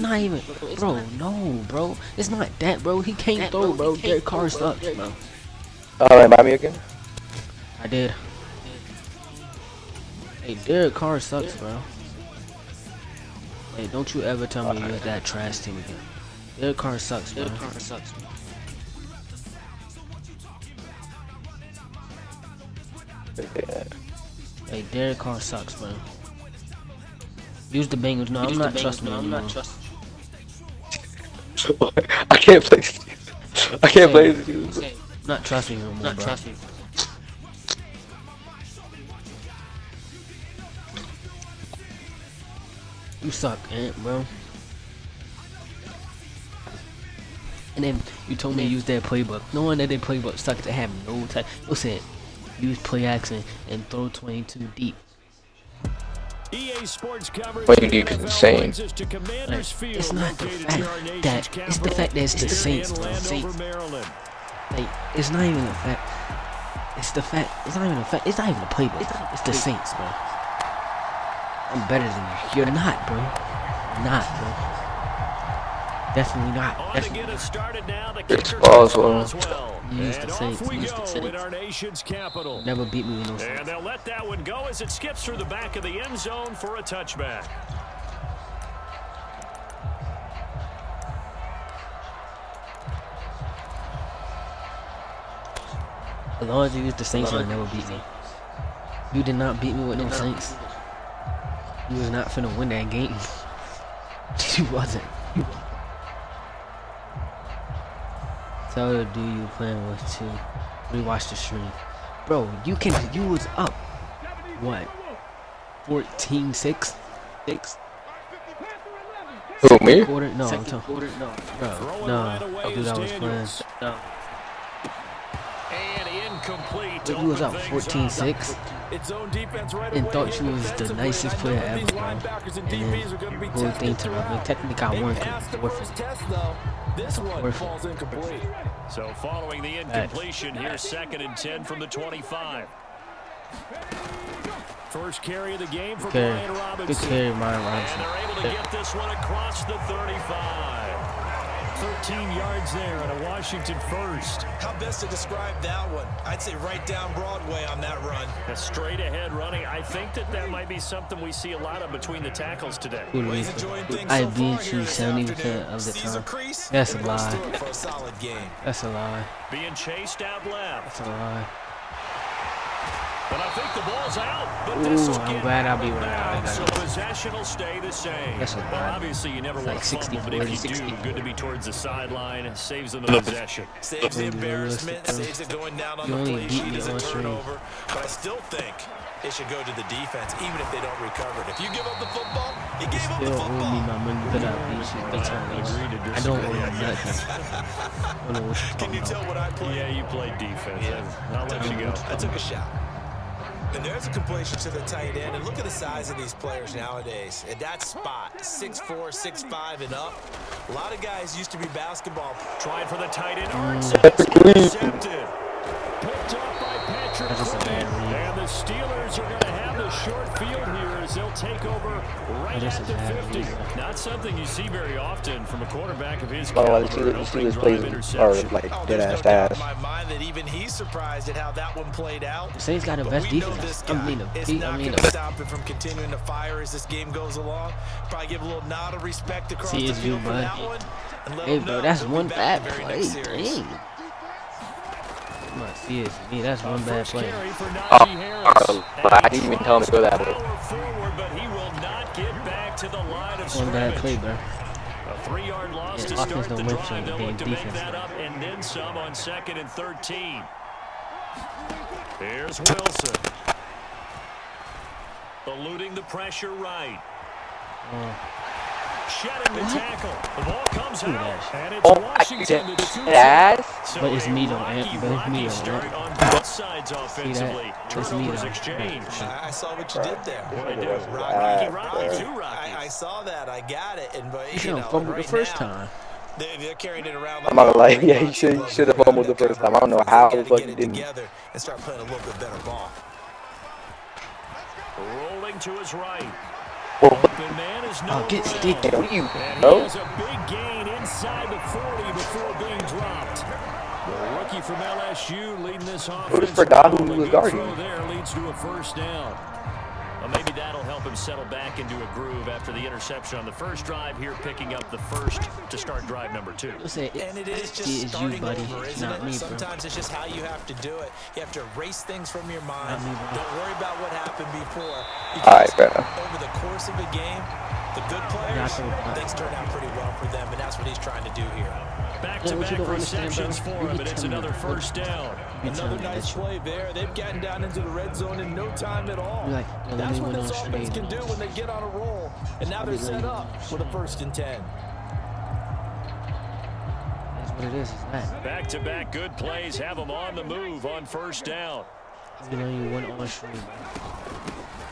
Not even, bro. No, bro. It's not that, bro. He can't throw, bro. Derek Carr sucks, bro. Remind me again. I did. Hey, Derek Carr sucks, bro. Hey, don't you ever tell me you're that trash team again. Derek Carr sucks, bro. Hey, Derek Carr sucks, bro. Use the Bengals. No, I'm not trusting you. I'm not trusting. I can't play. I can't play. I'm not trusting you anymore, bro. You suck, Ant, bro. And then you told me to use their playbook. Knowing that their playbook sucks, they have no time. Listen, use play action and throw 22 deep. EA Sports coverage. Playing deep is insane. Like, it's not the fact that it's the fact that it's the Saints, bro. Like, it's not even the fact. It's the fact. It's not even the fact. It's not even the playbook. It's the Saints, bro. I'm better than you. You're not, bro. You're not, bro. Definitely not. Definitely not. It's Boswell. Use the Saints. Use the Saints. Never beat me with no Saints. And they'll let that one go as it skips through the back of the end zone for a touchback. As long as you use the Saints, you'll never beat me. You did not beat me with no Saints. You was not finna win that game. You wasn't. So do you plan with to rewatch the stream? Bro, you was up. What? 14-6? Who, me? Quarter? No, I'm talking. Bro, no. Dude, I was playing. No. And incomplete. You was up 14-6 and thought you was the nicest player ever, bro. And then whole thing to I mean, technically I won This one falls incomplete. So following the incompletion, here's 2nd and 10 from the 25. First carry of the game for Brian Robinson. Good carry, Brian Robinson. And they're able to get this one across the 35. 13 yards there and a Washington first. How best to describe that one? I'd say right down Broadway on that run. A straight ahead running. I think that might be something we see a lot of between the tackles today. I beat you 70% of the time. That's a lie. That's a lie. Being chased out left. That's a lie. But I think the ball's out. But this will I'm get glad I'll be down, right. so possession will stay the same. That's a Well, lie. obviously you never It's want like to 60, fumble, but if 40, you 60. do, good to be towards the sideline. Saves them the possession. Saves the embarrassment, saves it going down on the play sheet as a turnover. But I still think it should go to the defense, even if they don't recover it. If you give up the football, you gave up the Still owe me football. my money, but I beat you. That's all it is. I don't owe you nothing. I don't know what you're Can you talking tell about. what I played? Yeah, you played defense. I'll let you go. I took a shot. And there's a completion to the tight end. And look at the size of these players nowadays. At that spot, 6'4", 6'5", and up. A lot of guys used to be basketball. Tried for the tight end. Intercepted. Picked up by Patrick That's just a bad Quinn. read. And the Steelers are going to have the short field here as they'll take over right That's at just the a bad 50. read. Not something you see very often from a quarterback of his Oh, caliber. the Steelers plays are like dead There's ass no doubt in ass. my mind that even he's surprised at how that one played out. The Saints got the But best we know defense. this guy is not going to the stop him from continuing to fire as this game goes along. Probably give a little nod of respect across See, the it's you, field for bud. that one. And let Hey, him bro, know that's he'll be one back bad the very play. next series. Dang. Come on, see it. Me, that's one bad First play. carry for Najee Harris. But I didn't even tell him to go that way. Power forward, but he will not get back to the line of One bad play, scrimmage. bro. A 3-yard loss Yeah, to offense start the don't win drive. for They'll being look to make defense, that bro. up and then some on 2nd and 13. Here's Wilson. Eluding the pressure right. Shedding the tackle. The ball comes out. And it's Washington to the 2. Ass. So But it's a me though, rocky, Ant. But it's me rocky though, start Ant. on both sides offensively. It's me Turnovers though. exchanged. I saw what you did there. What I do? Rocky, Rocky, two Rockies. I saw that. I got it. And but You you should know, have fumbled right the first now, time. they're carrying it around. I'm not gonna lie, yeah, he should have fumbled the first time. I don't know how the fuck he didn't. Together and start playing a little bit better ball. Rolling to his right. Open man is Oh, get sticky. Hey, what are you, And bro? he has a big gain inside the 40 before being dropped. The rookie from LSU leading this offense. forgot who A he was good guarding. throw there leads to a first down. Well, maybe that'll help him settle back into a groove after the interception on the first drive here, picking up the first to start drive number 2. And it is just you, starting buddy. over, It's isn't not it? me, bro. Sometimes it's just how you have to do it. You have to erase things from your mind. Not me, bro. Don't worry about what happened before. All right, bro. Over the course of a game, the good players, things turn out pretty well for them, and that's what he's trying to do here. Back-to-back receptions for him, and it's another first down. Another nice play there. They've gotten down into the red zone in no time at all. Like, That's what this offense can do when they get on a roll. And now they're set up for the 1st and 10. That's what it is, that. Back-to-back good plays have them on the move on first down. You know, you went on stream.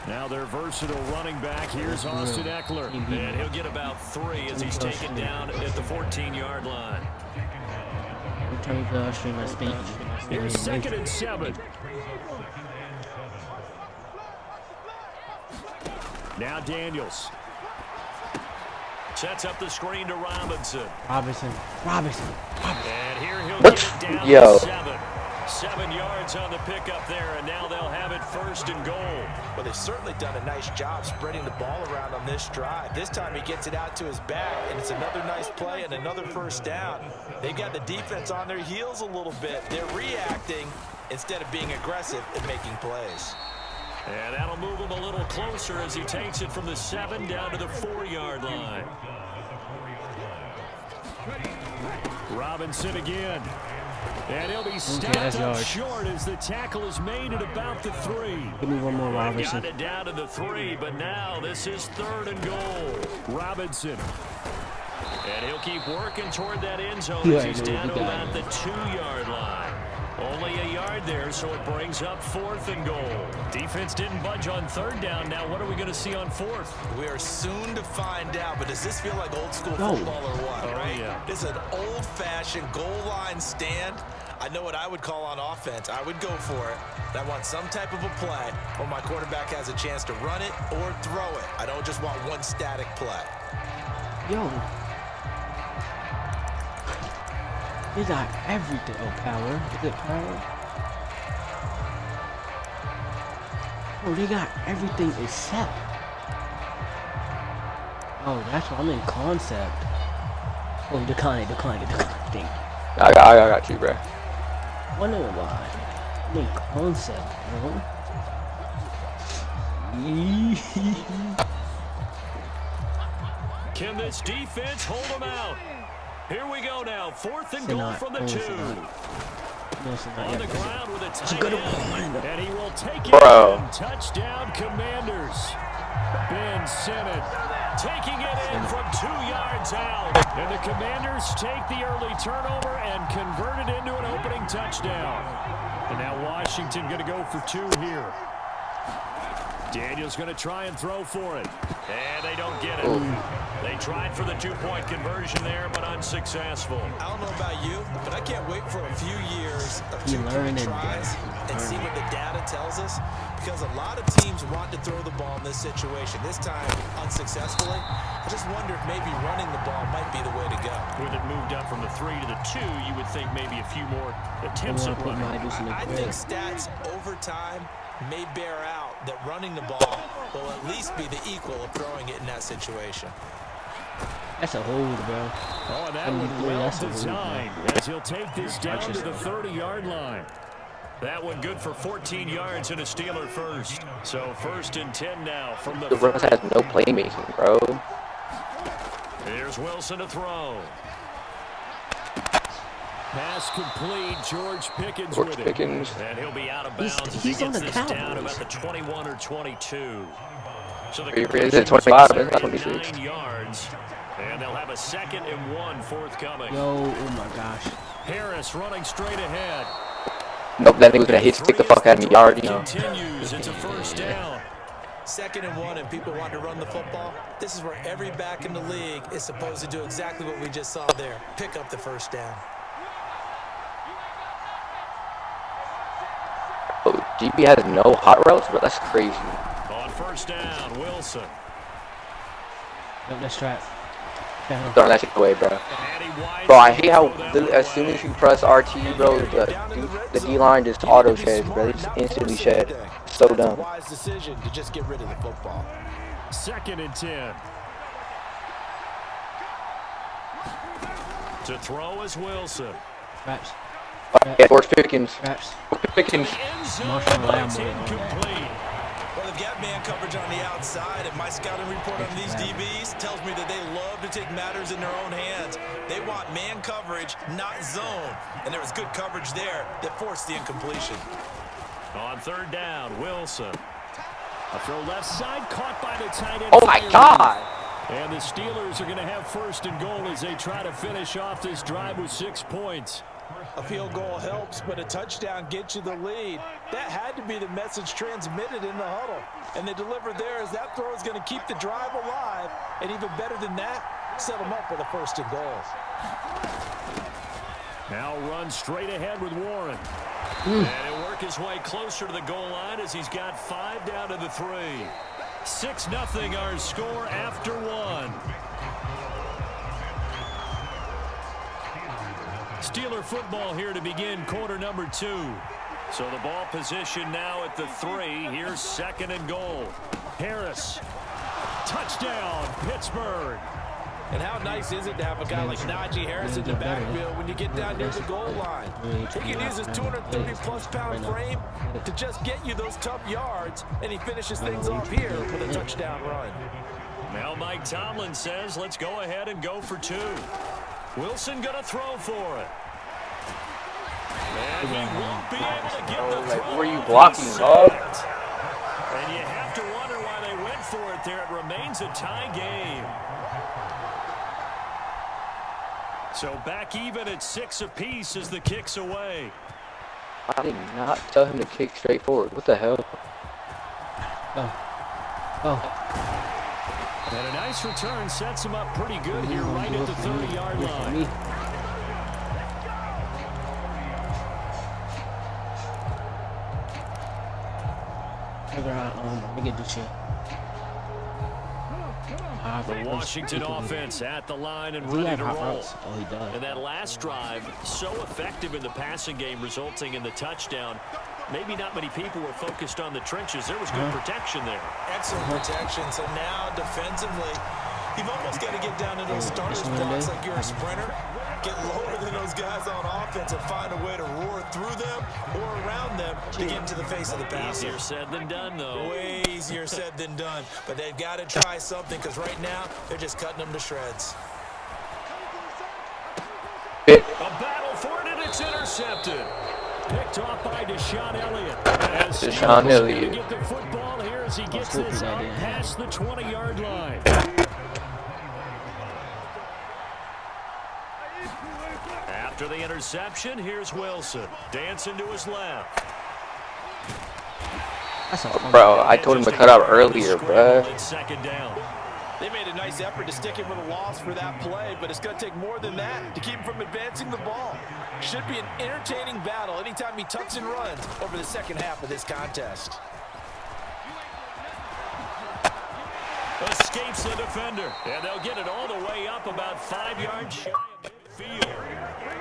Now their versatile running back. Here's Austin Eckler. And he'll get about 3 as he's taken down at the 14-yard line. I'm trying to stream my speech. Here's 2nd and 7. Now Daniels. Sets up the screen to Robinson. Robinson. And here he'll What? get it down Yo. to 7. 7 yards on the pickup there, and now they'll have it 1st and goal. Well, they've certainly done a nice job spreading the ball around on this drive. This time he gets it out to his back, and it's another nice play and another first down. They've got the defense on their heels a little bit. They're reacting instead of being aggressive and making plays. And that'll move him a little closer as he takes it from the 7 down to the 4-yard line. Robinson again. And he'll be stopped up short as the tackle is made at about the 3. Give me one more, Robinson. Got it down to the 3, but now this is 3rd and goal. Robinson. And he'll keep working toward that end zone as he's down to about the 2-yard line. Only a yard there, so it brings up 4th and goal. Defense didn't budge on 3rd down. Now what are we going to see on 4th? We are soon to find out, but does this feel like old school football or what, right? Yeah. This is an old-fashioned goal line stand. I know what I would call on offense. I would go for it. I want some type of a play where my quarterback has a chance to run it or throw it. I don't just want one static play. Yo. They got everything. Oh, power. Is it power? Oh, they got everything except. Oh, that's why I'm in concept. Oh, decline it. Thing. I got you, bro. Wonder why. I'm in concept, bro. Can this defense hold them out? Here we go now. 4th and goal from the 2. On the ground with a tight end. And he will take it in. Touchdown, Commanders. Ben Simmons taking it in from 2 yards out. And the Commanders take the early turnover and convert it into an opening touchdown. And now Washington going to go for 2 here. Daniels going to try and throw for it. And they don't get it. They tried for the 2-point conversion there, but unsuccessful. I don't know about you, but I can't wait for a few years of 2-point tries and see what the data tells us. Because a lot of teams want to throw the ball in this situation. This time, unsuccessfully. I just wonder if maybe running the ball might be the way to go. With it moved up from the 3 to the 2, you would think maybe a few more attempts at running. I think stats over time may bear out that running the ball will at least be the equal of throwing it in that situation. That's a hold, bro. Oh, and that one well designed as he'll take this down to the 30-yard line. That one good for 14 yards and a Steeler first. So 1st and 10 now from the Russ has no playmaking, bro. Here's Wilson to throw. Pass complete. George Pickens with it. And he'll be out of bounds as he gets this down about the 21 or 22. So the conversion 25, was not 26. 9 yards. And they'll have a 2nd and 1 forthcoming. Yo, oh my gosh. Harris running straight ahead. Nope, that nigga was gonna stick the fuck out of me yard, you know. Continues. It's a first down. 2nd and 1 and people want to run the football. This is where every back in the league is supposed to do exactly what we just saw there. Pick up the first down. Oh, GP has no hot routes, but that's crazy. On first down, Wilson. Up the strap. Throw that shit away, bro. Bro, I hate how as soon as you press RT, bro, the D-line just auto sheds, bro. It's instantly shed. So dumb. Wise decision to just get rid of the football. 2nd and 10. To throw is Wilson. Traps. Yeah, George Pickens. Traps. Pickens. Marshall Lamb. Incomplete. Well, they've got man coverage on the outside, and my scouting report on these DBs tells me that they love to take matters in their own hands. They want man coverage, not zone. And there was good coverage there that forced the incompletion. On 3rd down, Wilson. A throw left side, caught by the tight end. Oh my God! And the Steelers are going to have 1st and goal as they try to finish off this drive with 6 points. A field goal helps, but a touchdown gets you the lead. That had to be the message transmitted in the huddle. And they delivered there as that throw is going to keep the drive alive. And even better than that, set them up with a 1st and goal. Now run straight ahead with Warren. And he'll work his way closer to the goal line as he's got 5 down to the 3. 6-0 our score after 1. Steeler football here to begin quarter number 2. So the ball position now at the 3. Here's 2nd and goal. Harris. Touchdown, Pittsburgh. And how nice is it to have a guy like Najee Harris in the backfield when you get down near the goal line? He can use his 230-plus pound frame to just get you those tough yards, and he finishes things off here with a touchdown run. Now Mike Tomlin says, let's go ahead and go for 2. Wilson going to throw for it. And he won't be able to get the throw. Were you blocking, dog? And you have to wonder why they went for it there. It remains a tie game. So back even at 6 apiece as the kick's away. I did not tell him to kick straight forward. What the hell? And a nice return sets him up pretty good here right at the 30-yard line. Let me get this shit. The Washington offense at the line and ready to roll. Oh, he does. And that last drive, so effective in the passing game, resulting in the touchdown. Maybe not many people were focused on the trenches. There was good protection there. Excellent protection. So now, defensively, you've almost got to get down to those starters blocks like you're a sprinter. Get lower than those guys on offense and find a way to roar through them or around them to get into the face of the passer. Easier said than done, though. Way easier said than done. But they've got to try something because right now they're just cutting them to shreds. A battle for it, and it's intercepted. Picked off by Deshaun Elliott. Deshaun Elliott. Get the football here as he gets this up past the 20-yard line. After the interception, here's Wilson. Dancing to his left. Bro, I told him to cut out earlier, bro. 2nd down. They made a nice effort to stick him with a loss for that play, but it's going to take more than that to keep him from advancing the ball. Should be an entertaining battle anytime he tucks and runs over the second half of this contest. Escapes the defender, and they'll get it all the way up about 5 yards shy of midfield.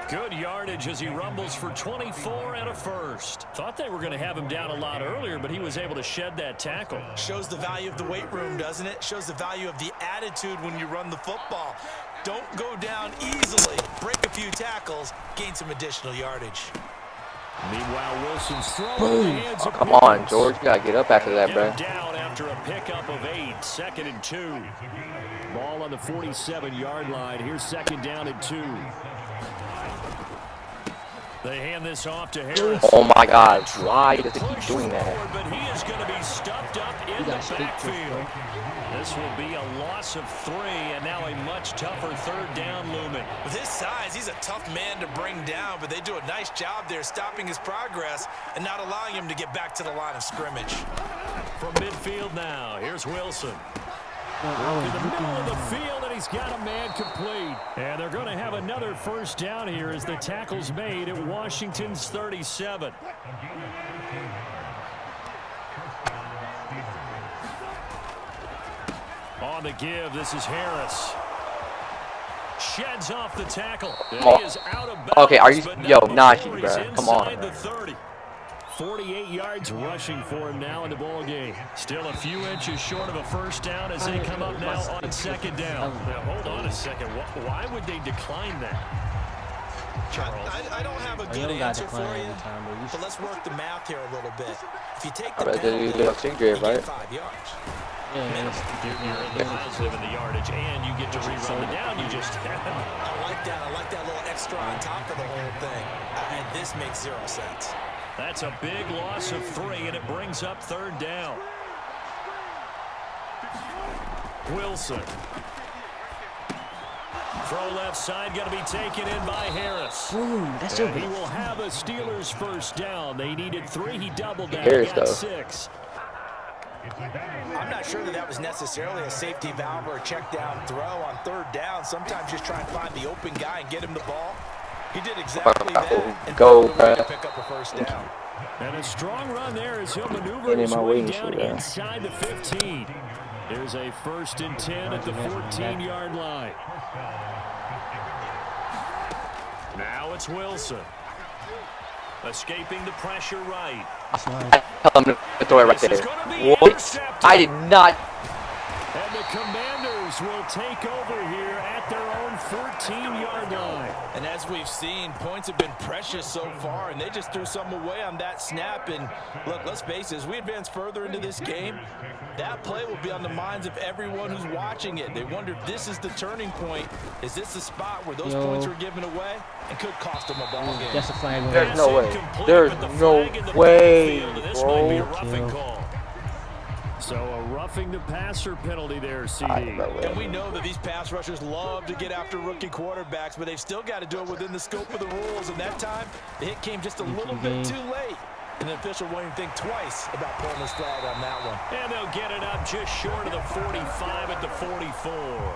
Good yardage as he rumbles for 24 and a first. Thought they were going to have him down a lot earlier, but he was able to shed that tackle. Shows the value of the weight room, doesn't it? Shows the value of the attitude when you run the football. Don't go down easily. Break a few tackles, gain some additional yardage. Meanwhile, Wilson's throwing Boom. Oh, come on, George. You got to get up after that, bro. Down after a pickup of 8. 2nd and 2. Ball on the 47-yard line. Here's 2nd down and 2. They hand this off to Harris. Oh my God! Why does it keep doing that? But he is going to be stuffed up in the backfield. This will be a loss of 3, and now a much tougher 3rd down looming. With his size, he's a tough man to bring down, but they do a nice job there stopping his progress and not allowing him to get back to the line of scrimmage. From midfield now, here's Wilson. In the middle of the field, and he's got a man complete. And they're going to have another 1st down here as the tackle's made at Washington's 37. On the give, this is Harris. Sheds off the tackle. He is out of bounds, okay, are you? Yo, Najee, bro. bro. Come on. The 30. 48 yards rushing for him now in the ball game. Still a few inches short of a first down as they come up now on second down. Now, hold on a second. Why would they decline that? Charles. I don't have a good answer for you, but let's work the math here a little bit. If you take the penalty, you get 5 yards. You're in the positive in the yardage, and you get to rerun the down you just had. I like that. I like that little extra on top of the whole thing. And this makes 0 sense. That's a big loss of 3, and it brings up third down. Wilson. Throw left side, going to be taken in by Harris. Boom, that's it. He will have a Steelers first down. They needed 3. He doubled that. Harris, got though. 6. I'm not sure that was necessarily a safety valve or a check down throw on third down. Sometimes just try and find the open guy and get him the ball. He did exactly that. And go, to pick up a first down. And a strong run there as he'll maneuver his way down inside the 15. There's a 1st and 10 at the 14-yard line. Now it's Wilson. Escaping the pressure right. Tell him to throw it right there. What? I did not. And the Commanders will take over here at their own 14-yard line. And as we've seen, points have been precious so far, and they just threw some away on that snap. And look, let's face it, as we advance further into this game, that play will be on the minds of everyone who's watching it. They wonder if this is the turning point. Is this the spot where those points were given away and could cost them a ball game? That's a flag. There's no way. There's no way, This bro. might be a roughing call. So a roughing the passer penalty there, CD. And we know that these pass rushers love to get after rookie quarterbacks, but they've still got to do it within the scope of the rules. And that time, the hit came just a little bit too late. And the official won't even think twice about pulling his flag on that one. And they'll get it up just short of the 45 at the 44.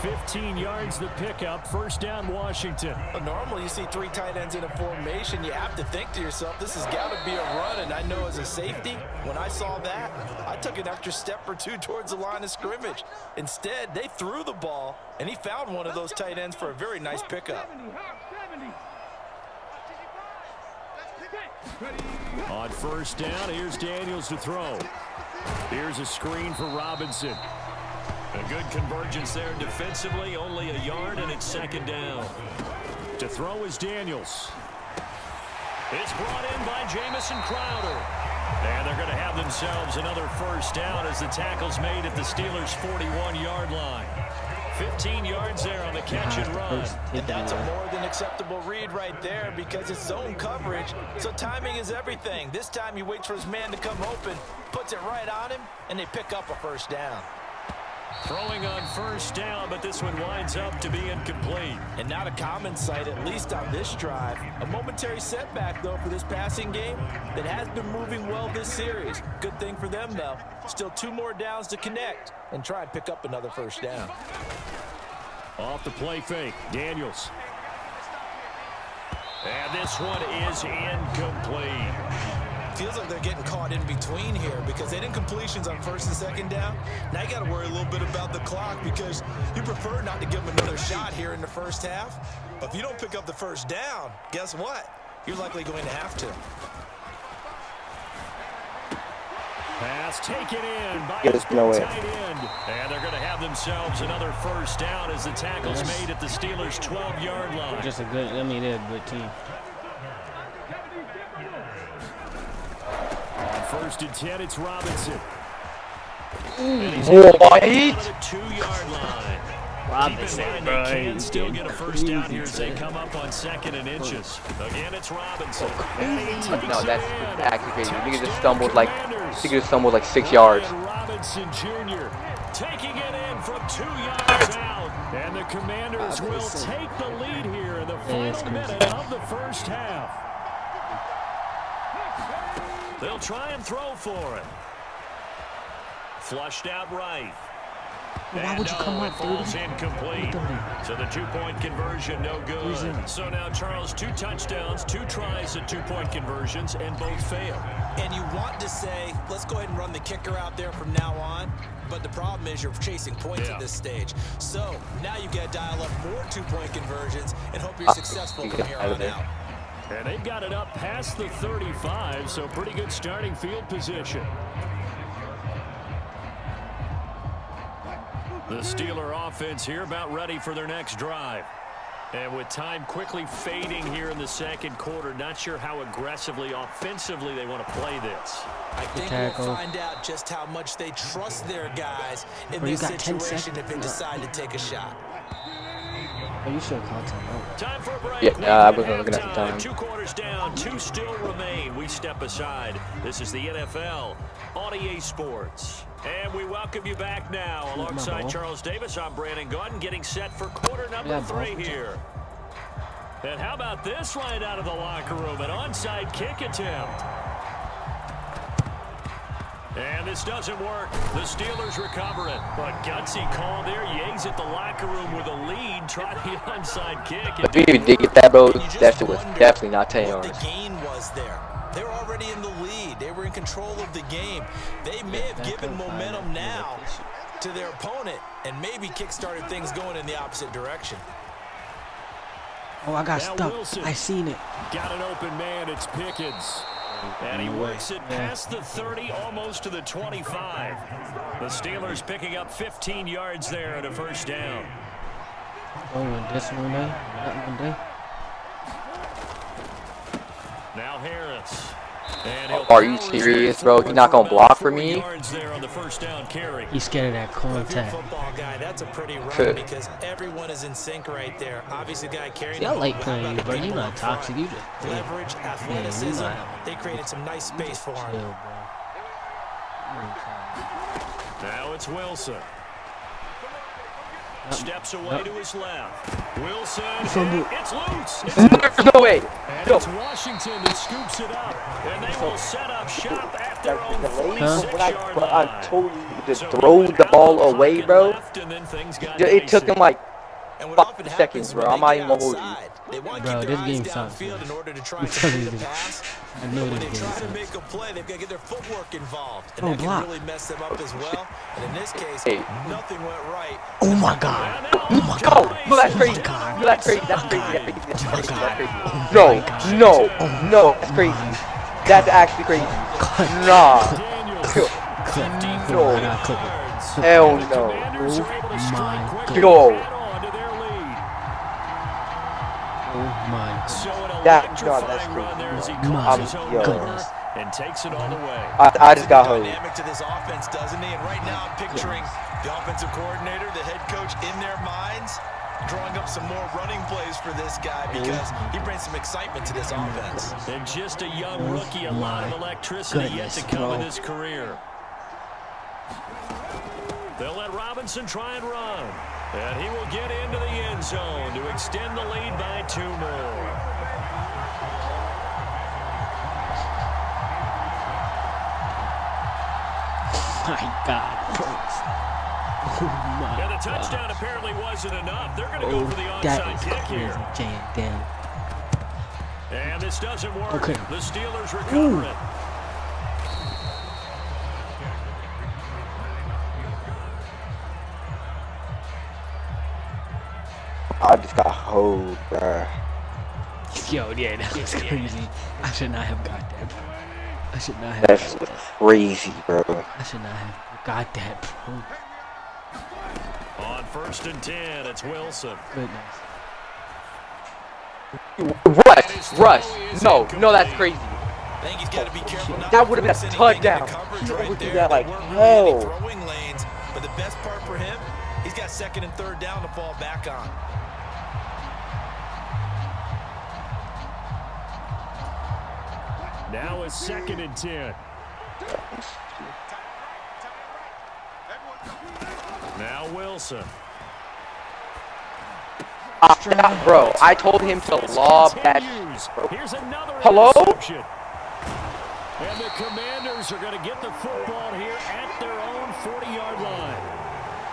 15 yards the pickup. First down, Washington. Well, normally you see 3 tight ends in a formation. You have to think to yourself, this has got to be a run. And I know as a safety, when I saw that, I took an extra step or 2 towards the line of scrimmage. Instead, they threw the ball, and he found one of those tight ends for a very nice pickup. On first down, here's Daniels to throw. Here's a screen for Robinson. A good convergence there defensively, only a yard, and it's second down. To throw is Daniels. It's brought in by Jamison Crowder. And they're going to have themselves another first down as the tackle's made at the Steelers' 41-yard line. 15 yards there on the catch and run. And that's a more than acceptable read right there because it's zone coverage, so timing is everything. This time he waits for his man to come open, puts it right on him, and they pick up a first down. Throwing on first down, but this one winds up to be incomplete. And not a common sight, at least on this drive. A momentary setback, though, for this passing game that has been moving well this series. Good thing for them, though. Still 2 more downs to connect and try and pick up another first down. Off the play fake, Daniels. And this one is incomplete. Feels like they're getting caught in between here because they didn't completions on first and second down. Now you got to worry a little bit about the clock because you prefer not to give them another shot here in the first half. But if you don't pick up the first down, guess what? You're likely going to have to. Pass taken in by his tight end. And they're going to have themselves another first down as the tackle's made at the Steelers' 12-yard line. Just a good, they're a good team. First and 10, it's Robinson. What? 2-yard line. Robinson, Keep in mind they can still get a first down here as they come up on second and inches. Again, it's Robinson. No, that's actually crazy. You just stumbled like 6 yards. Robinson Jr. taking it in from 2 yards out. And the Commanders will take the lead here in the final minute of the first half. They'll try and throw for it. Flushed out right. Why would you come up, dude? Incomplete. So the 2-point conversion, no good. So now, Charles, 2 touchdowns, 2 tries at 2-point conversions, and both fail. And you want to say, let's go ahead and run the kicker out there from now on. But the problem is you're chasing points at this stage. So now you got to dial up more 2-point conversions and hope you're successful from here on out. And they've got it up past the 35, so pretty good starting field position. The Steeler offense here about ready for their next drive. And with time quickly fading here in the second quarter, not sure how aggressively, offensively they want to play this. I think we'll find out just how much they trust their guys in this situation if they decide to take a shot. Oh, you should have called time. Time for a break. Yeah, I was looking at the time. 2 quarters down, 2 still remain. We step aside. This is the NFL on EA Sports. And we welcome you back now. Alongside Charles Davis, I'm Brandon Gaudin, getting set for quarter number 3 here. And how about this right out of the locker room? An onside kick attempt. And this doesn't work. The Steelers recover it. But gutsy call there. Yates at the locker room with a lead. Try the onside kick. If you did get that, bro, that shit was definitely not 10 yards. What the gain was there. They were already in the lead. They were in control of the game. They may have given momentum now to their opponent and maybe kick-started things going in the opposite direction. Oh, I got stuck. I seen it. Got an open man. It's Pickens. And he works it past the 30, almost to the 25. The Steelers picking up 15 yards there at a first down. Oh, this one day, that one day. Now Harris. Are you serious, bro? You're not gonna block for me? He's scared of that contact. Football guy, that's a pretty run because everyone is in sync right there. Obviously, the guy carrying. I like playing you, bro. You're not toxic. You just leverage, athleticism. They created some nice space for him. Chill, now it's Wilson. Steps away to his left. Wilson, it's loose. No way. And it's Washington that scoops it up. And they will set up shop at their own 46-yard line. I told you to throw the ball away, bro. It took him like 5 seconds, bro. I'm not even gonna hold you. Bro, this game sucks. I'm telling you this. I know this game sucks. To make a play, they've got to get their footwork involved. And oh, that block. can really mess them up as well. And in this case, nothing went right. Oh my God. Oh my God. No, that's crazy. No, that's crazy. That's crazy. That's crazy. No, that's crazy. That's actually crazy. Nah. No. Hell no. Oh my God. Yo. Oh my That's crazy. My goodness. And takes it all the way. I just got hosed. Dynamic to this offense, doesn't he? And right now I'm picturing the offensive coordinator, the head coach in their minds, drawing up some more running plays for this guy because he brings some excitement to this offense. And just a young rookie, a lot of electricity yet to come in his career. They'll let Robinson try and run. And he will get into the end zone to extend the lead by 2 more. My God. Oh my Yeah, the touchdown apparently wasn't enough. They're going to go for the onside kick here. And this doesn't work. Okay. The Steelers recover it. I just got hoed, bruh. Yo, yeah, that was crazy. I should not have got that, bro. I should not have. That's crazy, bro. I should not have got that, bro. On 1st and 10, it's Wilson. Goodness. Rush. No, that's crazy. I think he's got to be careful not That would have been a touchdown. Right Would do there. that like They weren't hell. really throwing lanes, but the best part for him, he's got 2nd and 3rd down to fall back on. Now it's 2nd and 10. Now Wilson. Bro, I told him to lob that. Here's another Hello? interception. And the Commanders are going to get the football here at their own 40-yard line.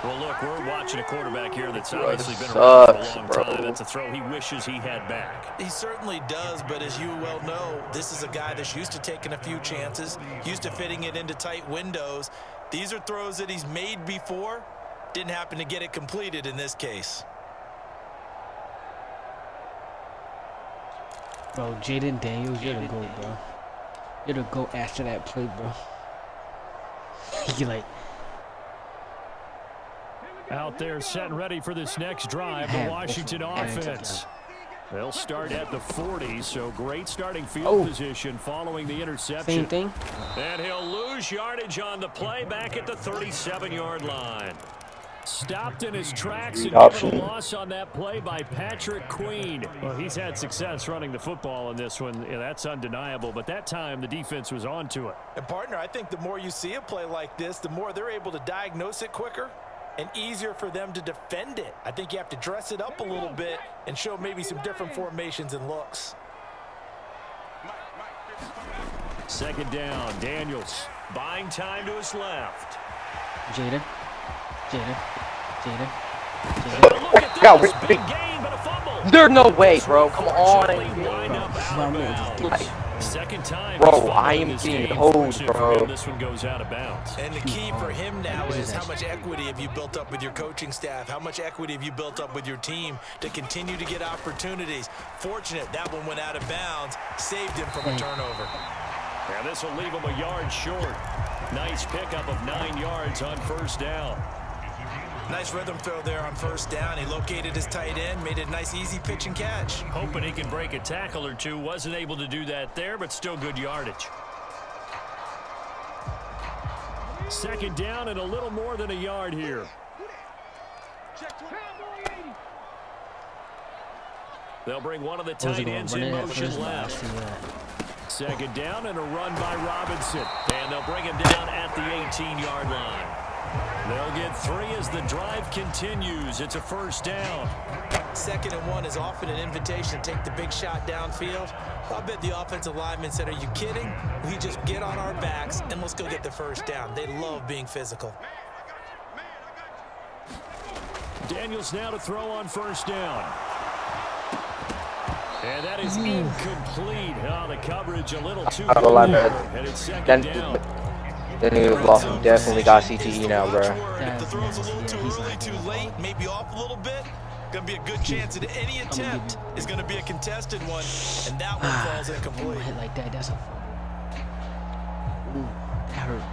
Well, look, we're watching a quarterback here that's obviously been around for a long time. That's a throw he wishes he had back. He certainly does, but as you well know, this is a guy that's used to taking a few chances, used to fitting it into tight windows. These are throws that he's made before. Didn't happen to get it completed in this case. Bro, Jaden Daniels, you're the GOAT, bro. You're the GOAT after that play, bro. You like... Out there set and ready for this next drive, the Washington offense. They'll start at the 40, so great starting field position following the interception. Same thing. And he'll lose yardage on the play back at the 37-yard line. Stopped in his tracks and given a loss on that play by Patrick Queen. Well, he's had success running the football in this one. Yeah, that's undeniable, but that time the defense was on to it. And, partner, I think the more you see a play like this, the more they're able to diagnose it quicker and easier for them to defend it. I think you have to dress it up a little bit and show maybe some different formations and looks. Second down, Daniels buying time to his left. Jaden. Look at this, big gain, but a fumble. There's no way, bro. Come on. Second time, bro, I am being hosed, bro. This one goes out of bounds. And the key for him now is how much equity have you built up with your coaching staff? How much equity have you built up with your team to continue to get opportunities? Fortunate that one went out of bounds, saved him from a turnover. Yeah, this will leave him a yard short. Nice pickup of 9 yards on first down. Nice rhythm throw there on first down. He located his tight end, made a nice easy pitch and catch. Hoping he can break a tackle or two. Wasn't able to do that there, but still good yardage. Second down and a little more than a yard here. They'll bring one of the tight ends in motion left. Second down and a run by Robinson. And they'll bring him down at the 18-yard line. They'll get 3 as the drive continues. It's a first down. 2nd and 1 is often an invitation to take the big shot downfield. I bet the offensive lineman said, are you kidding? We just get on our backs and let's go get the first down. They love being physical. Daniels now to throw on first down. And that is incomplete. Oh, the coverage a little too good there. And it's second down. Then he definitely got CTE now, bro. If the throw's a little too early, too late, maybe off a little bit, going to be a good chance that any attempt is going to be a contested one, and that one falls incomplete. Hit like that, that's a... Ooh, that hurt.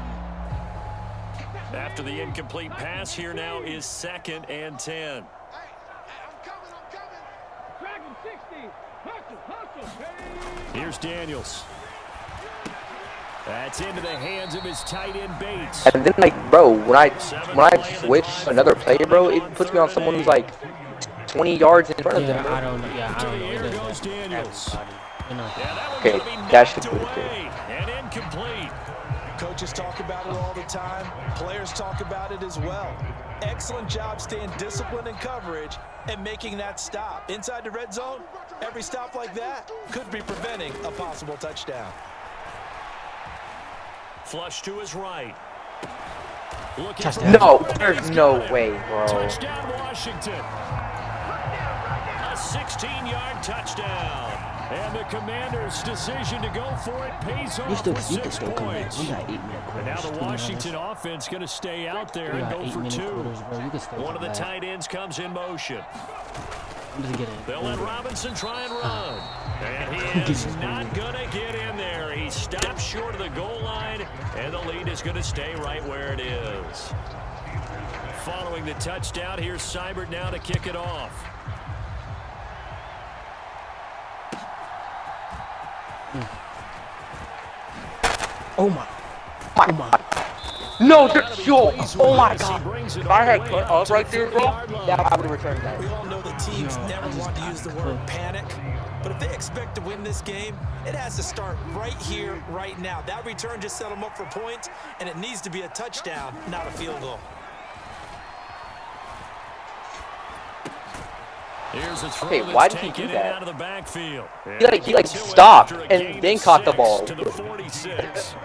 After the incomplete pass, here now is 2nd and 10. Here's Daniels. That's into the hands of his tight end Bates. And then, like, bro, when I switch another player, bro, it puts me on someone who's like 20 yards in front of them. I don't know. Here goes Daniels. Okay, that should be good. And incomplete. Coaches talk about it all the time. Players talk about it as well. Excellent job staying disciplined in coverage and making that stop. Inside the red zone, every stop like that could be preventing a possible touchdown. Flush to his right. No, there's no way, bro. Touchdown, Washington. A 16-yard touchdown. And the Commander's decision to go for it pays off with 6 points. And now the Washington offense going to stay out there and go for 2. One of the tight ends comes in motion. They'll let Robinson try and run. And he is not going to get in there. He stops short of the goal line, and the lead is going to stay right where it is. Following the touchdown, here's Seibert now to kick it off. Oh my. No, oh my God. If I had cut off right there, bro, I would have returned that. We all know the teams never want to use the word panic, but if they expect to win this game, it has to start right here, right now. That return just set them up for points, and it needs to be a touchdown, not a field goal. Okay, why did he do that? Out of the backfield. He like stopped and then caught the ball. To the 46.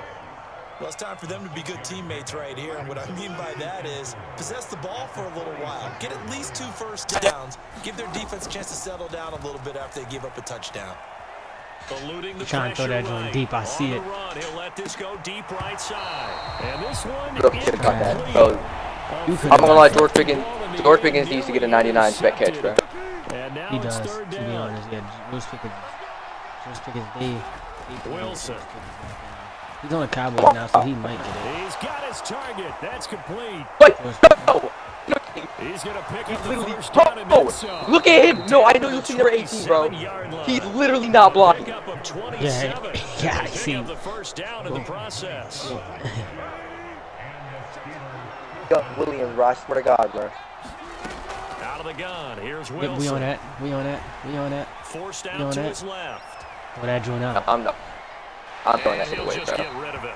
Well, it's time for them to be good teammates right here. And what I mean by that is possess the ball for a little while. Get at least 2 first downs. Give their defense a chance to settle down a little bit after they give up a touchdown. Trying to throw that joint deep. I see it. He'll let this go deep right side. And this one Should have caught that. Bro, I'm not gonna lie, George Pickens needs to get a 99 spec catch, bro. He does, to be honest. Yeah, George Pickens, Wilson. He's on the Cowboys now, so he might get it. He's got his target. That's complete. Wait, no! He's gonna pick up the first down and then some. Look at him! No, I know you're number 18, bro. He's literally not blocking. Yeah, I see. The first down in the process. Williams, bro, I swear to God, bro. Out of the gun. Here's Wilson. We on that. Forced down to his left. Throw that joint out. I'm throwing that shit away, just bro. get rid of it.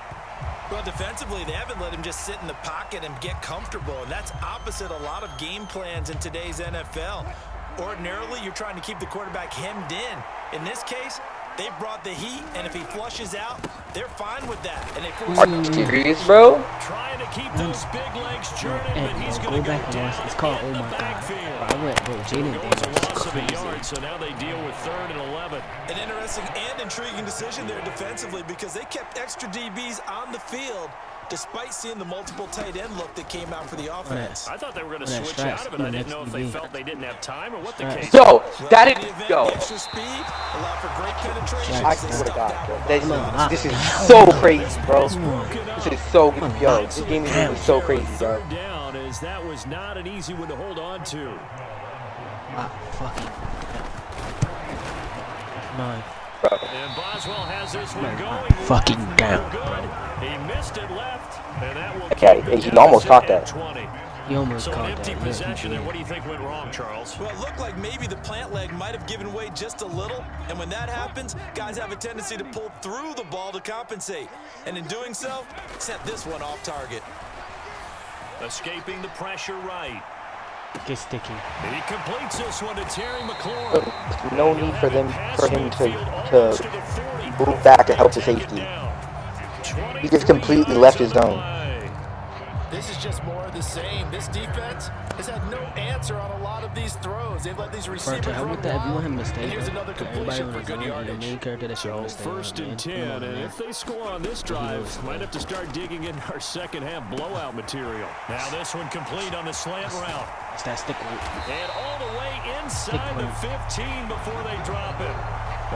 Well, defensively, they haven't let him just sit in the pocket and get comfortable, and that's opposite a lot of game plans in today's NFL. Ordinarily, you're trying to keep the quarterback hemmed in. In this case, they brought the heat, and if he flushes out, they're fine with that. And they force Are you serious, bro? Trying to keep those big legs churning, but he's going to go back and watch. It's called Oh My God. I went, bro, Jaden Daniels is crazy. So now they deal with 3rd and 11. An interesting and intriguing decision there defensively because they kept extra DBs on the field despite seeing the multiple tight end look that came out for the offense. I thought they were going to switch out of it. I didn't know if they felt they didn't have time or what the case. Yo, that is yo. Extra speed, allow for great penetration. I swear to God, bro. This is so crazy, bro. This is so yo. This game is so crazy, bro. Down as that was not an easy one to hold on to. Fucking. No. And Boswell has this one going. Fucking down. He missed it left, and that will Okay, he almost caught that. 20. He almost So caught an empty that. possession there. What do you think went wrong, Charles? Well, it looked like maybe the plant leg might have given way just a little, and when that happens, guys have a tendency to pull through the ball to compensate, and in doing so, set this one off target. Escaping the pressure right. Get sticky. He completes this one to Terry McLaurin. No need for him to move back to help the safety. He just completely left his zone. This is just more of the same. This defense has had no answer on a lot of these throws. They've let these receivers run wild. If you want him to stay, and here's another completion for good yardage. The main character that So 1st and 10, and if they score on this drive, might have to start digging in our second half blowout material. Now this one complete on the slant route. It's that stick route. And all the way inside the 15 before they drop it.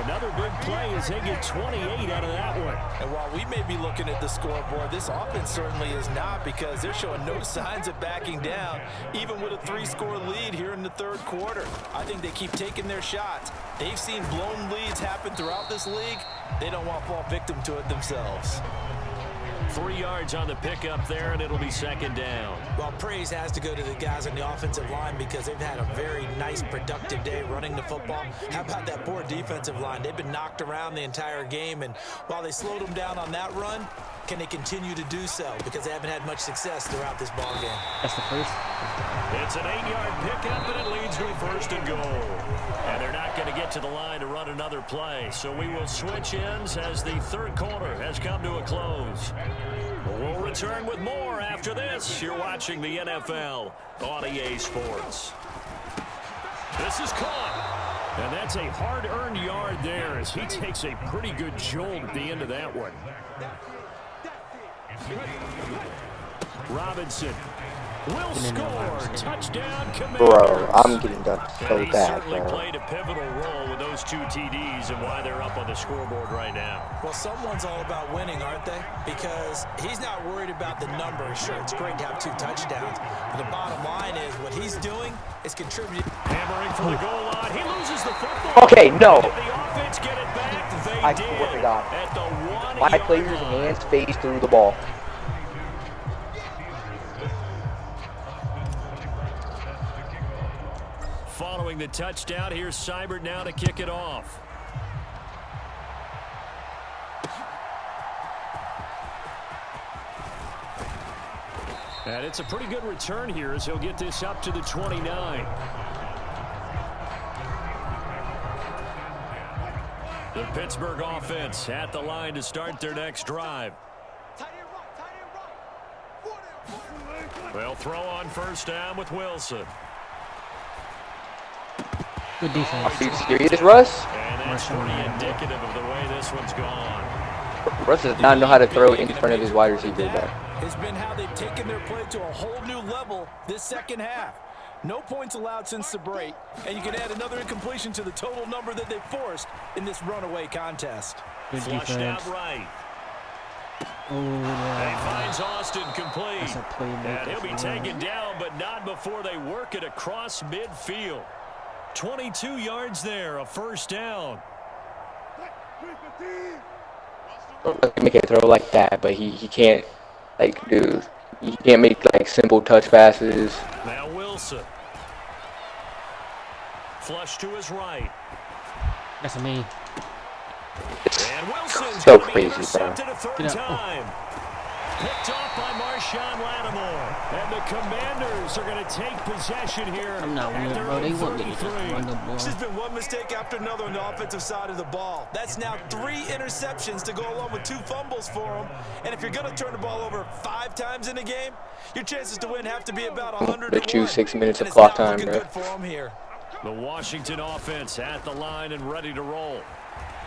Another big play as they get 28 out of that one. And while we may be looking at the scoreboard, this offense certainly is not because they're showing no signs of backing down, even with a 3-score lead here in the 3rd quarter. I think they keep taking their shots. They've seen blown leads happen throughout this league. They don't want to fall victim to it themselves. 3 yards on the pickup there, and it'll be 2nd down. Well, praise has to go to the guys on the offensive line because they've had a very nice, productive day running the football. How about that poor defensive line? They've been knocked around the entire game, and while they slowed them down on that run, can they continue to do so? Because they haven't had much success throughout this ball game. That's the first. It's an 8-yard pickup, and it leads to a 1st and goal. And they're not going to get to the line to run another play. So we will switch ends as the 3rd quarter has come to a close. We'll return with more after this. You're watching the NFL on EA Sports. This is caught. And that's a hard-earned yard there as he takes a pretty good jolt at the end of that one. Robinson will score. Touchdown, Commanders. Bro, I'm getting done so He bad, certainly bro. played a pivotal role with those 2 TDs and why they're up on the scoreboard right now. Well, someone's all about winning, aren't they? Because he's not worried about the numbers. Sure, it's great to have 2 touchdowns. But the bottom line is what he's doing is contributing. Hammering for the goal line. He loses the football. Okay, no. Did the offense get it back? They I did. swear to God. At the 1 My yard player's line. hands phase through the ball. Following the touchdown, here's Seibert now to kick it off. And it's a pretty good return here as he'll get this up to the 29. The Pittsburgh offense at the line to start their next drive. They'll throw on first down with Wilson. Good defense. Are you serious, Russ? And that's pretty indicative of the way this one's gone. Russ does not know how to throw in front of his wide receiver back. It's been how they've taken their play to a whole new level this second half. No points allowed since the break, and you can add another incompletion to the total number that they forced in this runaway contest. Good Flushed defense. out right. Oh, And yeah. he finds Austin complete. That's a playmaker And he'll be for taken down, but not before they work it across midfield. 22 yards there, a first down. He can make a throw like that, but he can't, like, dude. He can't make, like, simple touch passes. Now Wilson. Flush to his right. That's a me. And Wilson's So gonna be crazy, bro. intercepted a third Get up. time. Picked off by Marshawn Lattimore. And the Commanders are going to take possession here. I'm not at weird, their bro. own They want me to just 33. run the ball. There's been one mistake after another on the offensive side of the ball. That's now 3 interceptions to go along with 2 fumbles for them. And if you're going to turn the ball over 5 times in a game, your chances to win have to be about 100 They to choose 1. 6 minutes And of it's clock not time, looking bro. good for them here. The Washington offense at the line and ready to roll.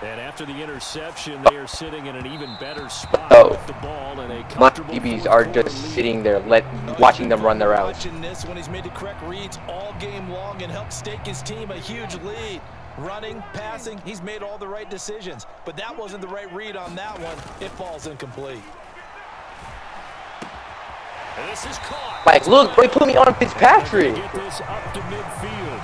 And after the interception, they are sitting in an even better spot with the ball in a My comfortable DBs fourth are quarter just lead. sitting there, watching them run their routes. Watching this when he's made the correct reads all game long and helped stake his team a huge lead. Running, passing, he's made all the right decisions. But that wasn't the right read on that one. It falls incomplete. And this is caught. Like, look, bro, he put me on Fitzpatrick. Get this up to midfield.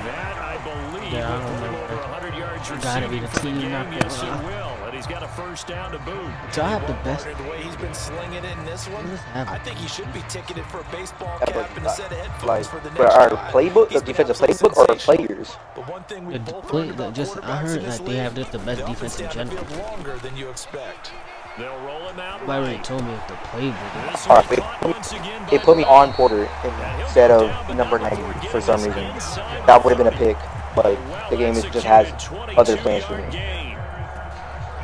That, I believe, Yeah, I will don't put him know. over 100 yards You gotta be receiving the for the team, game. not the Yes, it line. will. And he's got a first down to boot. Do I have the best? The way he's been slinging it in this one, What does that I have? think he should be ticketed for a baseball Yeah, cap but, and a set of headphones like, for the for next our drive. playbook, He's the been defensive absolutely playbook, or our sensational. players? But one thing we The both play, learned about just I quarterbacks heard in this like they have league, just the best they often defense stay in on the general. field longer than you expect. They'll roll him out Nobody really right. told me if the playbook. This Alright, one caught once again They by put me Wright. on Porter instead of number 90 for some reason. That would have been a pick, but the game just has other plans for me.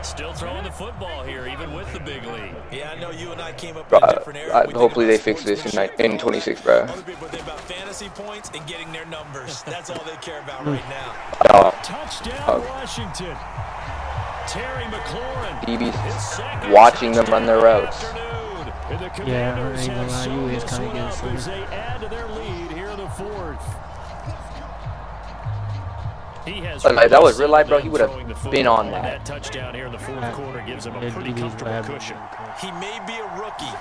Still throwing the football here, even with the big lead. Yeah, I know you and I came up Bro, in a different era. We hopefully think they about fix this sportsmanship in for all 26, that. bro. Other people think about fantasy points and getting their numbers. That's all they care about right now. Touchdown, Washington. Terry McLaurin. DBs His second watching them run their touchdown routes. afternoon. And the Yeah, I Commanders ain't gonna have lie, you sewn is this kinda one getting up silly. as they add to their lead here in the fourth. He has Like, that was real life, bro. He settled would in have throwing the been football, on and that. touchdown here in the fourth quarter gives him a Yeah, pretty DB's comfortable bad. cushion. He may be a rookie,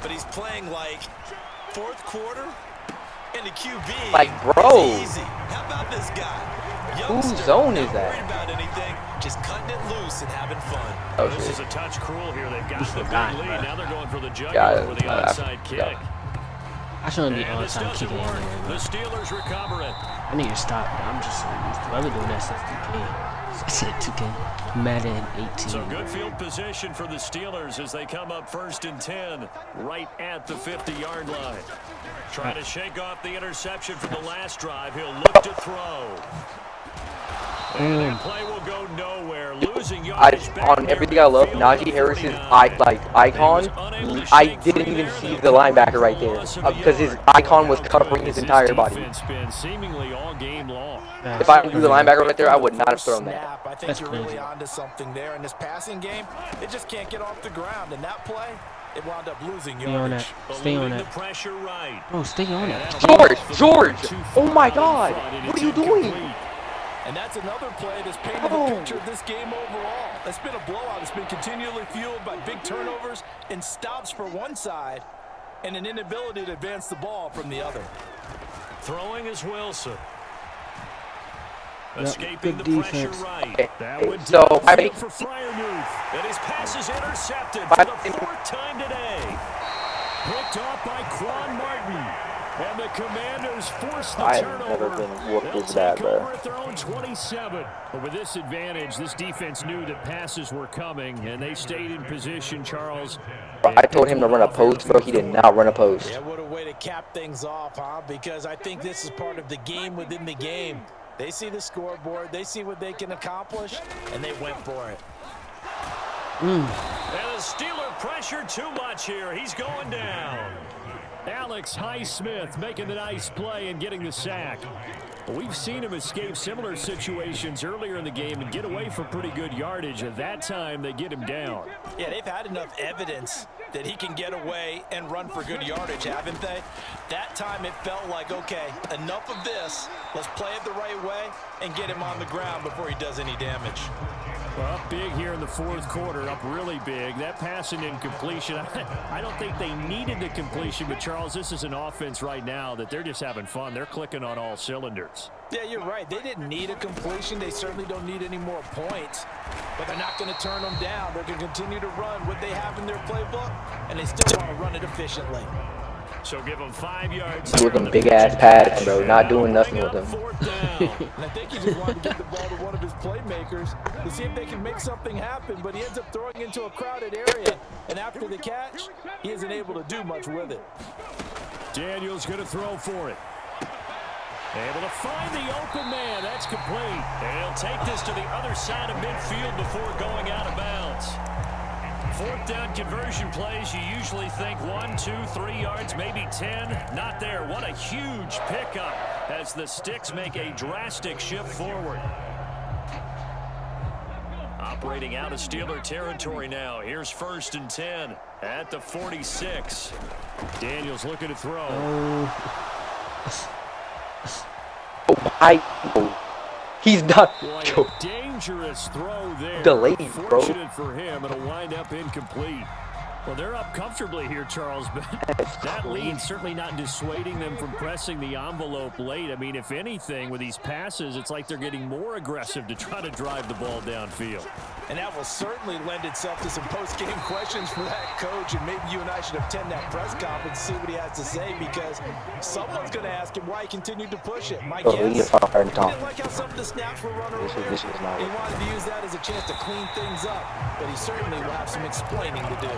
but he's playing like fourth quarter in the QB. Like, bro. It's easy. How about this guy? Whose Youngster, zone is not that? worried about anything, just cutting it loose and having fun. Oh This is shit. a touch cruel here. They've got the big forgot, lead. bro. Now they're going for the Yeah, jugular with the I onside kick. forgot. I shouldn't be And this onside doesn't kicking work. anyway, The bro. Steelers recover it. I need to stop. Bro. I'm just so used to it. I've been doing that since 2K. I said 2K. Madden 18. So good field position for the Steelers as they come up 1st and 10 right at the 50-yard line. Trying to shake off the interception from the last drive. He'll look to throw. And that play will go nowhere. Losing yardage back On everything I love, Najee Harris's icon, I didn't even see the linebacker right there because his icon was covering his entire body. Defense been seemingly all game long. If I knew the linebacker right there, I would not have thrown that. Snap. I think That's you're crazy. really onto something there. In this passing game, it just can't get off the ground. And that play, it wound up losing Stay on yardage. that. Stay on Eluding that. the pressure right. Bro, stay on it. George! Oh my God! What are you doing? And that's another play that's painted Oh. the picture of this game overall. It's been a blowout. It's been continually fueled by big turnovers and stops for one side and an inability to advance the ball from the other. Throwing is Wilson. Yep, Escaping good the pressure defense. right. That would So, do I it think- for Freiermuth. And his pass is intercepted for the 4th time today. Picked off by Quan Martin. And the Commanders force the I've turnover. never been whooped They'll this bad, take bro. over at their own 27. But with this advantage, this defense knew that passes were coming, and they stayed in position, Charles. I told him to run a post, bro. He did not run a post. Yeah, what a way to cap things off, huh? Because I think this is part of the game within the game. They see the scoreboard, they see what they can accomplish, and they went for it. And the Steeler pressure too much here. He's going down. Alex Highsmith making the nice play and getting the sack. We've seen him escape similar situations earlier in the game and get away for pretty good yardage. At that time, they get him down. Yeah, they've had enough evidence that he can get away and run for good yardage, haven't they? That time it felt like, okay, enough of this. Let's play it the right way and get him on the ground before he does any damage. Well, up big here in the fourth quarter, up really big. That passing incompletion, I don't think they needed the completion, but Charles, this is an offense right now that they're just having fun. They're clicking on all cylinders. Yeah, you're right. They didn't need a completion. They certainly don't need any more points, but they're not going to turn them down. They're going to continue to run what they have in their playbook, and they still want to run it efficiently. So give them 5 yards. With them big-ass pads, bro. Not doing nothing with them. And I think he just wanted to give the ball to one of his playmakers to see if they can make something happen, but he ends up throwing into a crowded area. And after the catch, he isn't able to do much with it. Daniels going to throw for it. Able to find the open man. That's complete. And he'll take this to the other side of midfield before going out of bounds. Fourth down conversion plays, you usually think 1, 2, 3 yards, maybe 10. Not there. What a huge pickup as the Sticks make a drastic shift forward. Operating out of Steeler territory now. Here's 1st and 10 at the 46. Daniels looking to throw. He's done. Boy, a dangerous throw there. Delayed, bro. Fortunate for him, it'll wind up incomplete. Well, they're up comfortably here, Charles, but that lead certainly not dissuading them from pressing the envelope late. I mean, if anything, with these passes, it's like they're getting more aggressive to try to drive the ball downfield. And that will certainly lend itself to some post-game questions for that coach, and maybe you and I should attend that press conference and see what he has to say, because someone's going to ask him why he continued to push it. My guess, he didn't like how some of the snaps were run earlier. He wanted to use that as a chance to clean things up, but he certainly will have some explaining to do.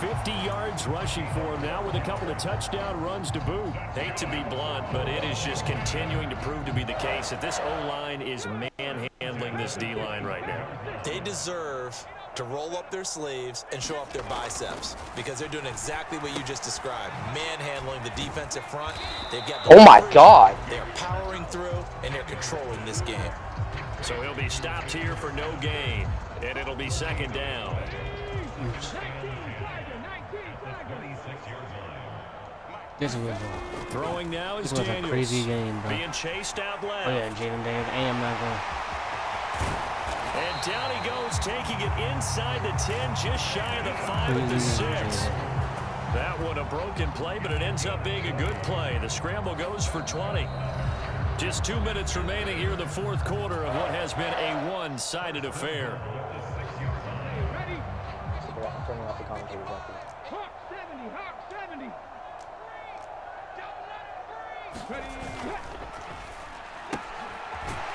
50 yards rushing for him now with a couple of touchdown runs to boot. Hate to be blunt, but it is just continuing to prove to be the case that this O-line is manhandling this D-line right now. They deserve to roll up their sleeves and show up their biceps, because they're doing exactly what you just described. Manhandling the defensive front. They've got the God. They're powering through, and they're controlling this game. So he'll be stopped here for no gain, and it'll be 2nd down. This was throwing now is a crazy game, bro. Being chased out left. Oh yeah, Jaden Daniels. I am not going. And down he goes, taking it inside the 10, just shy of the 5 at the 6. That one a broken play, but it ends up being a good play. The scramble goes for 20. Just 2 minutes remaining here in the fourth quarter of what has been a one-sided affair.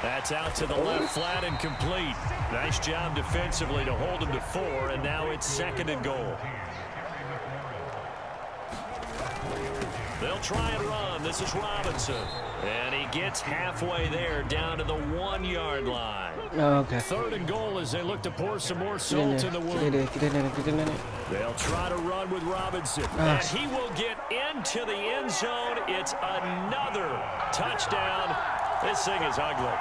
That's out to the left, flat and complete. Nice job defensively to hold him to 4, and now it's 2nd and goal. They'll try and run. This is Robinson. And he gets halfway there, down to the 1-yard line. Oh, okay. 3rd and goal as they look to pour some more salt in the wound. Get in there. They'll try to run with Robinson. And he will get into the end zone. It's another touchdown. This thing is ugly.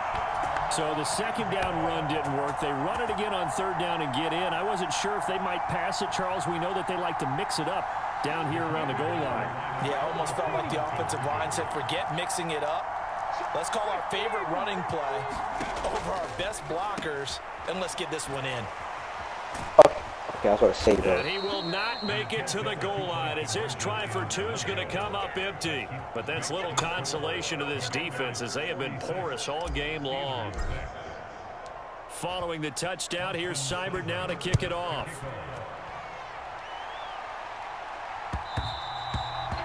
So the 2nd down run didn't work. They run it again on 3rd down and get in. I wasn't sure if they might pass it, Charles. We know that they like to mix it up down here around the goal line. Yeah, almost felt like the offensive line said, forget mixing it up. Let's call our favorite running play over our best blockers, and let's get this one in. Okay, I was going to say that. And he will not make it to the goal line. It's his try for 2 is going to come up empty. But that's little consolation to this defense, as they have been porous all game long. Following the touchdown, here's Seibert now to kick it off.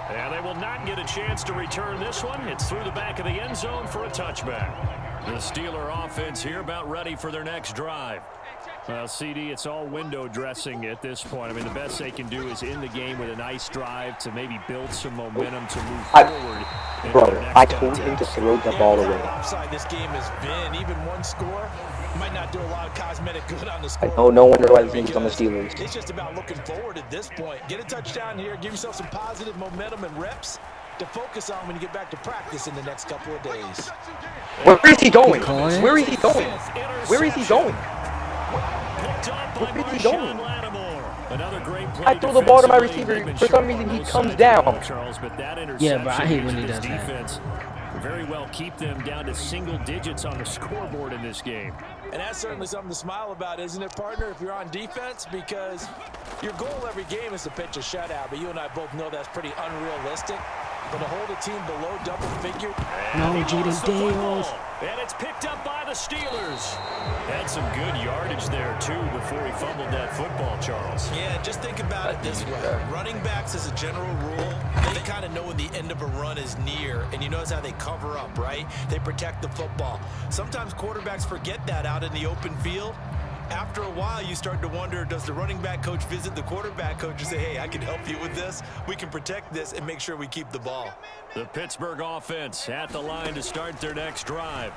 And they will not get a chance to return this one. It's through the back of the end zone for a touchback. The Steeler offense here about ready for their next drive. Well, CD, it's all window dressing at this point. I mean, the best they can do is end the game with a nice drive to maybe build some momentum to move forward. Bro, I told him to throw the ball away. Offside this game has been, even one score might not do a lot of cosmetic good on the score. Oh, no wonder why this game's on the Steelers. It's just about looking forward at this point. Get a touchdown here, give yourself some positive momentum and reps to focus on when you get back to practice in the next couple of days. Where is he going? Where is he going? Where is he going? Where is he going? I throw the ball to my receiver. For some reason, he comes down. Yeah, bro, I hate when he does that. Very well keep them down to single digits on the scoreboard in this game. And that's certainly something to smile about, isn't it, partner, if you're on defense? Because your goal every game is to pitch a shutout, but you and I both know that's pretty unrealistic. But to hold a team below double figure. No, Jaden Daniels. And it's picked up by the Steelers. Had some good yardage there, too, before he fumbled that football, Charles. Yeah, just think about it this way. Running backs, as a general rule, they kind of know when the end of a run is near. And you notice how they cover up, right? They protect the football. Sometimes quarterbacks forget that out in the open field. After a while, you start to wonder, does the running back coach visit the quarterback coach and say, hey, I can help you with this. We can protect this and make sure we keep the ball. The Pittsburgh offense at the line to start their next drive.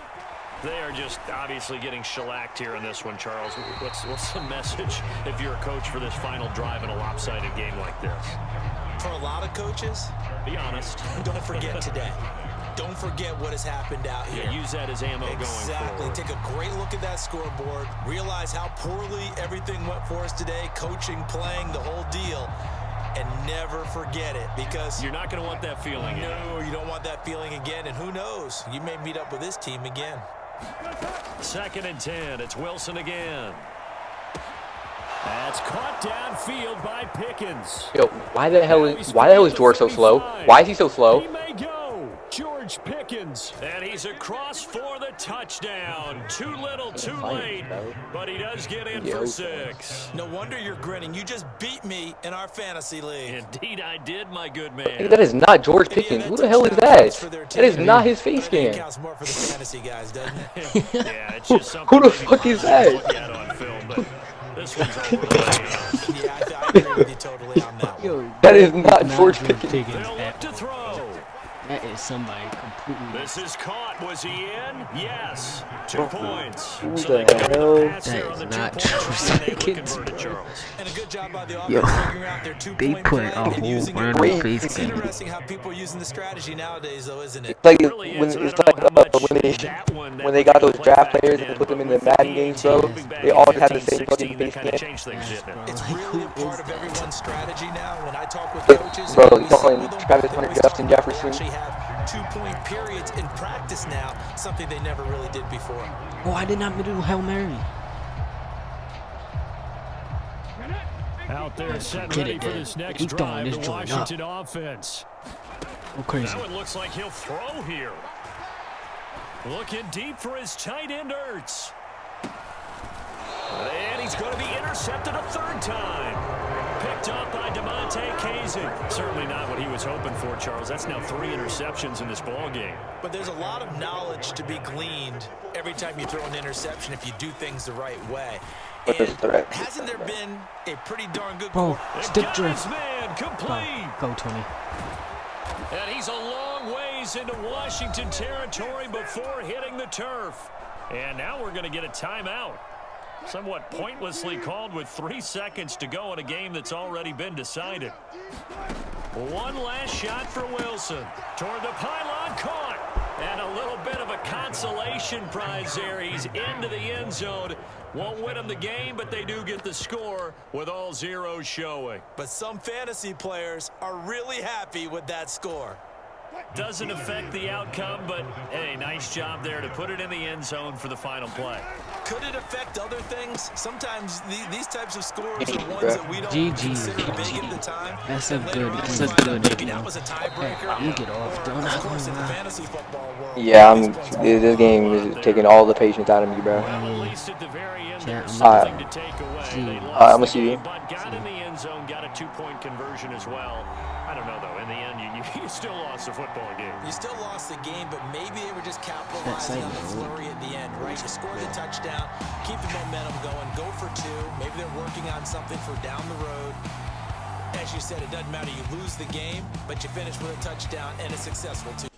They are just obviously getting shellacked here in this one, Charles. What's the message if you're a coach for this final drive in a lopsided game like this? For a lot of coaches, be honest. Don't forget today. Don't forget what has happened out here. Yeah, use that as ammo going forward. Exactly. Take a great look at that scoreboard. Realize how poorly everything went for us today. Coaching, playing, the whole deal. And never forget it, because you're not going to want that feeling again. No, you don't want that feeling again. And who knows? You may meet up with this team again. 2nd and 10. It's Wilson again. That's caught downfield by Pickens. Yo, why the hell is George so slow? Why is he so slow? He may go. George Pickens. And he's across for the touchdown. Too little, too late. But he does get in for 6. No wonder you're grinning. You just beat me in our fantasy league. Indeed, I did, my good man. Hey, that is not George Pickens. Who the hell is that? That is not his face scan. Counts more for the fantasy guys, doesn't it? Yeah, it's just something. Who the fuck is that? This one's over. Yeah, I agree with you totally on that one. That is not George Pickens. They'll look to throw. That is somebody completely. This is caught. Was he in? Yes. 2 points. Who the hell? That is not George Pickens. And a good job by the offense figuring out their 2-point put play a and whole using random it. face It's game. interesting how people are using the strategy nowadays, though, isn't it? Like when they got those draft players and put them in the Madden games, bro, they all have the same fucking face cam. It's really a part of everyone's strategy now. When I talk with coaches, bro, you're calling Travis Hunter, Justin Jefferson. They actually have 2-point periods in practice now, something they never really did before. Oh, I did not do Hail Mary. Out there, set ready for this next drive. The Washington offense. Oh, crazy. That one looks like he'll throw here. Looking deep for his tight end, Ertz. And he's going to be intercepted a 3rd time. Picked up by Damontae Kazee. Certainly not what he was hoping for, Charles. That's now 3 interceptions in this ball game. But there's a lot of knowledge to be gleaned every time you throw an interception if you do things the right way. And hasn't there been a pretty darn good... Bro, stick drift. Man, complete. Go, Tony. And he's a long ways into Washington territory before hitting the turf. And now we're going to get a timeout. Somewhat pointlessly called with 3 seconds to go in a game that's already been decided. One last shot for Wilson. Toward the pylon, caught. And a little bit of a consolation prize there. He's into the end zone. Won't win them the game, but they do get the score with all zeros showing. But some fantasy players are really happy with that score. Doesn't affect the outcome, but hey, nice job there to put it in the end zone for the final play. Could it affect other things? Sometimes these types of scores are ones that we don't consider big at the time. That's a good, maybe that was a tiebreaker. You get off, don't Of course, in the fantasy football world. Yeah, this game is taking all the patience out of me, bro. I'm gonna see you. But got in the end zone, got a 2-point conversion as well. I don't know though. In the end, you You still lost the football game. You still lost the game, but maybe they were just capitalizing on the flurry at the end, right? You score the touchdown, keep the momentum going, go for two. Maybe they're working on something for down the road. As you said, it doesn't matter. You lose the game, but you finish with a touchdown and a successful two.